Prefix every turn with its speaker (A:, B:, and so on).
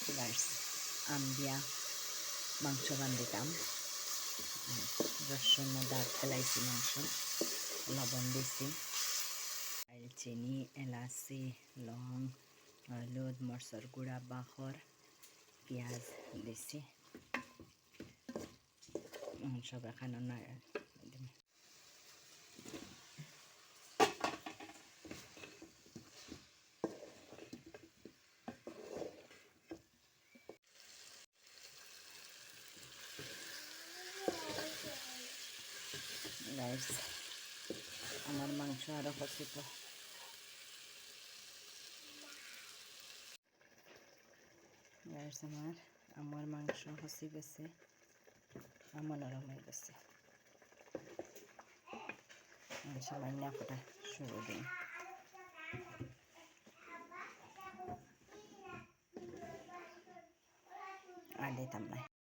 A: guys আম দিয়া মাংস রান্ধিতাম রসুন দাঁত ফেলাইছি মাংস লবণ দিছি দারচিনি এলাচি লং হলুদ মরচর গুঁড়া বাখর পেঁয়াজ দিছি সব এখানে গাইস আমার মাংস আরো কষিত গাইস আমার মাংস কষি গেছে আমার নরম হয়ে গেছে সামান্য ফোটা শুরু দিন আর দিতাম না